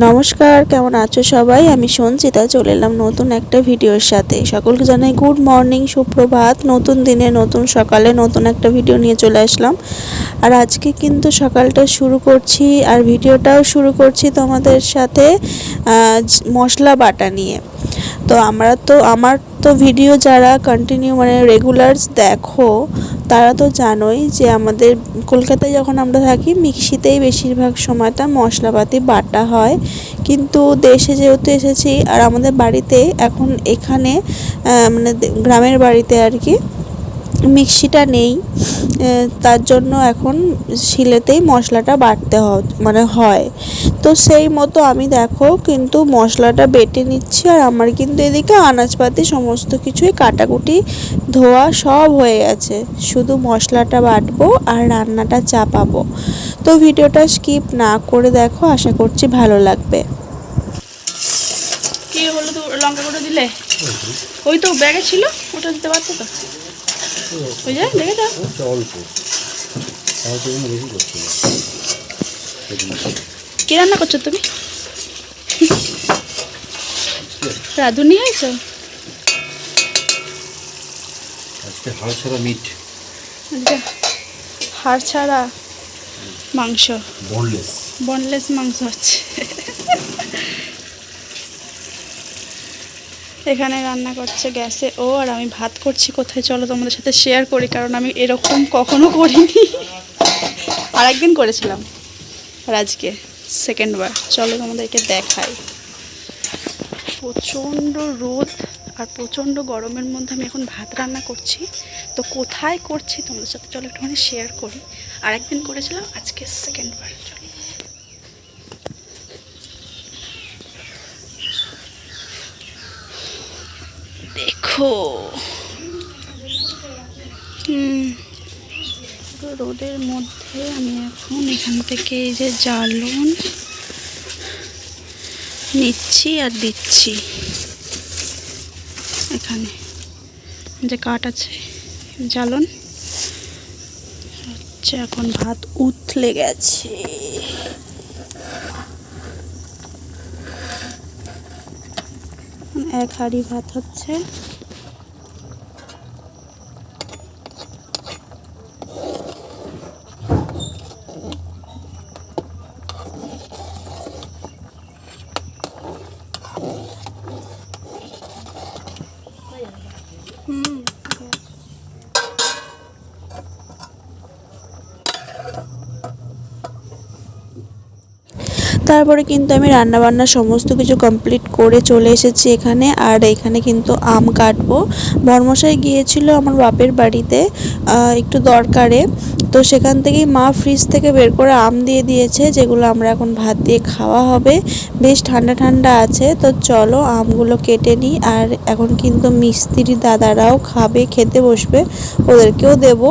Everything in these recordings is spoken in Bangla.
নমস্কার, কেমন আছো সবাই? আমি সঞ্চিতা চলে এলাম নতুন একটা ভিডিওর সাথে। সকলকে জানাই গুড মর্নিং, সুপ্রভাত। নতুন দিনে নতুন সকালে নতুন একটা ভিডিও নিয়ে চলে আসলাম। আর আজকে কিন্তু সকালটা শুরু করছি আর ভিডিওটাও শুরু করছি তোমাদের সাথে মশলা বাটা নিয়ে। তো আমার তো ভিডিও যারা কন্টিনিউ মানে রেগুলার্স দেখো তারা তো জানোই যে আমাদের কলকাতায় যখন আমরা থাকি মিক্সিতেই বেশিরভাগ সময়টা মশলাপাতি বাটা হয়, কিন্তু দেশে যেহেতু এসেছি আর আমাদের বাড়িতে এখন এখানে মানে গ্রামের বাড়িতে আর কি মিক্সিটা নেই, তার জন্য এখন শিলেতেই মশলাটা বাটতে হয়। তো সেই মতো আমি দেখো কিন্তু মশলাটা বেটে নিচ্ছি। আর আমার কিন্তু এদিকে আনাজপাতি সমস্ত কিছুই কাটাকুটি ধোয়া সব হয়ে গেছে, শুধু মশলাটা বাটবো আর রান্নাটা চাপাবো। তো ভিডিওটা স্কিপ না করে দেখো, আশা করছি ভালো লাগবে। কি হলো, তো লঙ্কা গুঁড়ো দিলে? ওই তো ব্যাগে ছিল, ওটা দিতে পারতো তো। ওই যে দেখে যাও, কি রান্না করছো তুমি? রাঁধুনি হয়েছ? হাড় ছাড়া মাংস, বোনলেস মাংস হচ্ছে। এখানে রান্না করছে গ্যাসে ও, আর আমি ভাত করছি কোথায়, চলো তোমাদের সাথে শেয়ার করি, কারণ আমি এরকম কখনো করিনি। আর একদিন করেছিলাম আর আজকে সেকেন্ড বার। চলো তোমাদেরকে দেখাই। প্রচণ্ড রোদ আর প্রচণ্ড গরমের মধ্যে আমি এখন ভাত রান্না করছি। তো কোথায় করছি তোমাদের সাথে চলো একটুখানি শেয়ার করি। আর একদিন করেছিলাম, আজকে সেকেন্ড বার। চলো দেখো, রোদের মধ্যে আমি এখন এখান থেকে এই যে জ্বালন নিচ্ছি আর দিচ্ছি। এখানে যে কাঠ আছে জ্বালন হচ্ছে, এখন ভাত উতলে গেছে। এক হাঁড়ি ভাত হচ্ছে। তারপরে কিন্তু আমি রান্নাবান্না সমস্ত কিছু কমপ্লিট করে চলে এসেছি এখানে। আর এখানে কিন্তু আম কাটবো। বর্মশাই গিয়েছিল আমার বাপের বাড়িতে একটু দরকারে, তো সেখান থেকেই মা ফ্রিজ থেকে বের করে আম দিয়ে দিয়েছে, যেগুলো আমরা এখন ভাত দিয়ে খাওয়া হবে। বেশ ঠান্ডা ঠান্ডা আছে। তো চলো আমগুলো কেটে নিই। আর এখন কিন্তু মিস্ত্রি দাদারাও খেতে বসবে, ওদেরকেও দেব।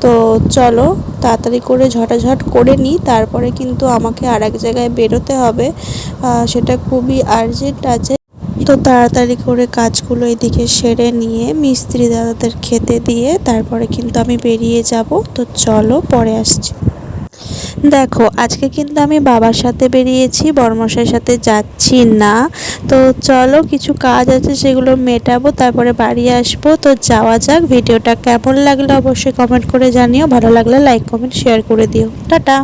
তো চলো তাড়াতাড়ি করে ঝটাঝট করে নিই, তারপরে কিন্তু আমাকে আর এক জায়গায় বেরোতে হবে, সেটা খুবই আর্জেন্ট আছে। তো তাড়াতাড়ি করে কাজগুলো এদিকে সেরে নিয়ে মিস্ত্রি দাদাদের খেতে দিয়ে তারপরে কিন্তু আমি বেরিয়ে যাব। তো চলো পরে আসছি। দেখো আজকে কিন্তু আমি বাবার সাথে বেরিয়েছি, বর্মশাইয়ের সাথে যাচ্ছি না। তো চলো কিছু কাজ আছে সেগুলো মেটাবো, তারপরে বাড়ি আসবো। তো যাওয়া যাক। ভিডিওটা কেমন লাগলো অবশ্যই কমেন্ট করে জানিও, ভালো লাগলে লাইক কমেন্ট শেয়ার করে দিও। টাটা।